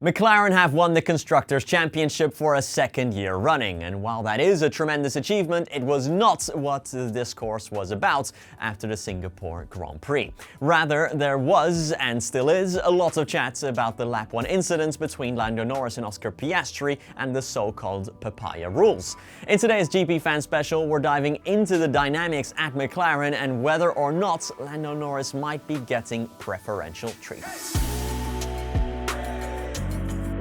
McLaren have won the Constructors' Championship for a second year running, and while that is a tremendous achievement, it was not what the discourse was about after the Singapore Grand Prix. Rather, there was, and still is, a lot of chats about the Lap 1 incidents between Lando Norris and Oscar Piastri and the so-called papaya rules. In today's GPFans Special, we're diving into the dynamics at McLaren and whether or not Lando Norris might be getting preferential treatment.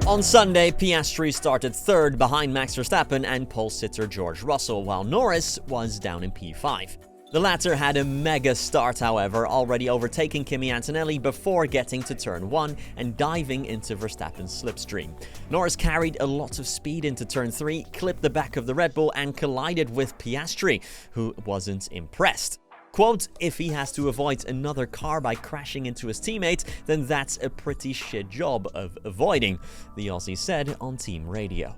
On Sunday, Piastri started third behind Max Verstappen and pole sitter George Russell, while Norris was down in P5. The latter had a mega start, however, already overtaking Kimi Antonelli before getting to turn 1 and diving into Verstappen's slipstream. Norris carried a lot of speed into turn 3, clipped the back of the Red Bull and collided with Piastri, who wasn't impressed. Quote, "If he has to avoid another car by crashing into his teammate, then that's a pretty shit job of avoiding," the Aussie said on team radio.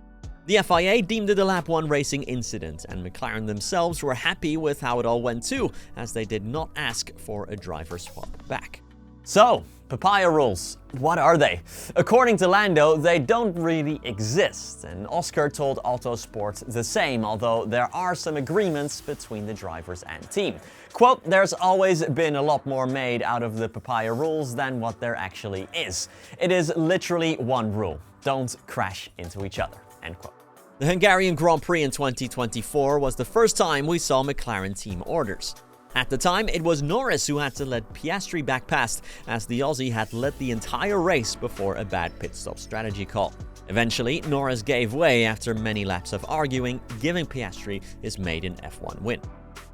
The FIA deemed it a Lap 1 racing incident, and McLaren themselves were happy with how it all went too, as they did not ask for a driver swap back. So, papaya rules, what are they? According to Lando, they don't really exist, and Oscar told Autosport the same, although there are some agreements between the drivers and team. Quote, "There's always been a lot more made out of the papaya rules than what there actually is. It is literally one rule: don't crash into each other," end quote. The Hungarian Grand Prix in 2024 was the first time we saw McLaren team orders. At the time, it was Norris who had to let Piastri back past, as the Aussie had led the entire race before a bad pit stop strategy call. Eventually, Norris gave way after many laps of arguing, giving Piastri his maiden F1 win.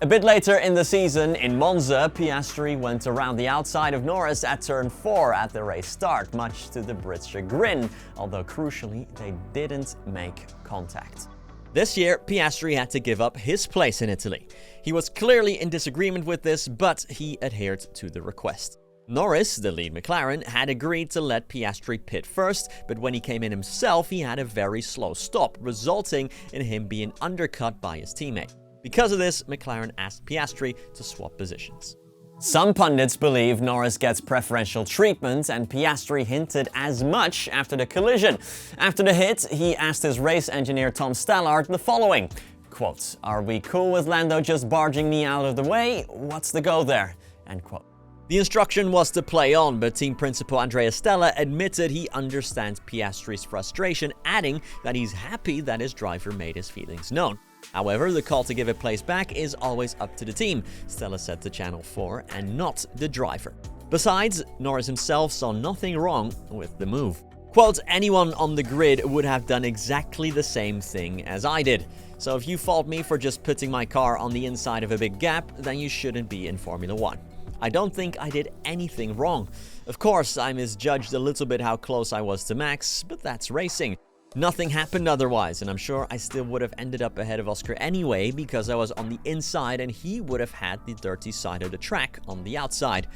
A bit later in the season, in Monza, Piastri went around the outside of Norris at turn 4 at the race start, much to the Brits' chagrin, although crucially, they didn't make contact. This year, Piastri had to give up his place in Italy. He was clearly in disagreement with this, but he adhered to the request. Norris, the lead McLaren, had agreed to let Piastri pit first, but when he came in himself, he had a very slow stop, resulting in him being undercut by his teammate. Because of this, McLaren asked Piastri to swap positions. Some pundits believe Norris gets preferential treatment, and Piastri hinted as much after the collision. After the hit, he asked his race engineer Tom Stallard the following, quote, "Are we cool with Lando just barging me out of the way? What's the go there?" End quote. The instruction was to play on, but team principal Andrea Stella admitted he understands Piastri's frustration, adding that he's happy that his driver made his feelings known. However, the call to give it place back is always up to the team, Stella said to Channel 4, and not the driver. Besides, Norris himself saw nothing wrong with the move. Quote, "Anyone on the grid would have done exactly the same thing as I did. So if you fault me for just putting my car on the inside of a big gap, then you shouldn't be in Formula 1. I don't think I did anything wrong. Of course, I misjudged a little bit how close I was to Max, but that's racing. Nothing happened otherwise, and I'm sure I still would have ended up ahead of Oscar anyway because I was on the inside and he would have had the dirty side of the track on the outside.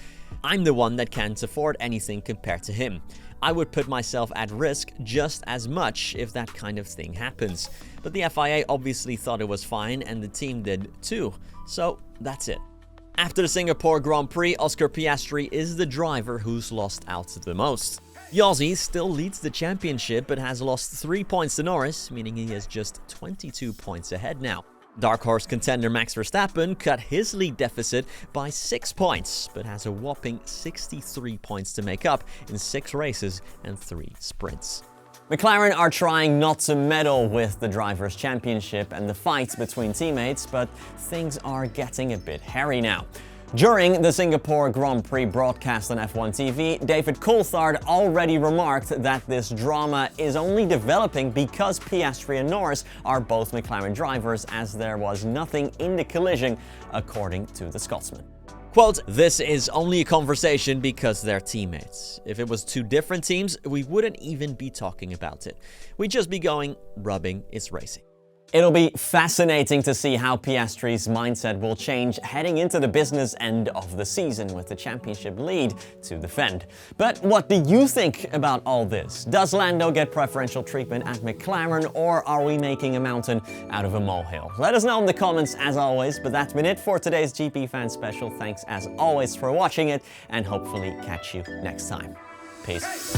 I'm the one that can't afford anything compared to him. I would put myself at risk just as much if that kind of thing happens. But the FIA obviously thought it was fine and the team did too. So that's it." After the Singapore Grand Prix, Oscar Piastri is the driver who's lost out the most. The Aussie still leads the championship but has lost 3 points to Norris, meaning he is just 22 points ahead now. Dark horse contender Max Verstappen cut his lead deficit by 6 points, but has a whopping 63 points to make up in 6 races and 3 sprints. McLaren are trying not to meddle with the Drivers' Championship and the fight between teammates, but things are getting a bit hairy now. During the Singapore Grand Prix broadcast on F1 TV, David Coulthard already remarked that this drama is only developing because Piastri and Norris are both McLaren drivers, as there was nothing in the collision, according to the Scotsman. Quote, "This is only a conversation because they're teammates. If it was 2 different teams, we wouldn't even be talking about it. We'd just be going, rubbing is racing." It'll be fascinating to see how Piastri's mindset will change heading into the business end of the season with the championship lead to defend. But what do you think about all this? Does Lando get preferential treatment at McLaren, or are we making a mountain out of a molehill? Let us know in the comments as always, but that's been it for today's GPFans Special. Thanks as always for watching it, and hopefully catch you next time. Peace.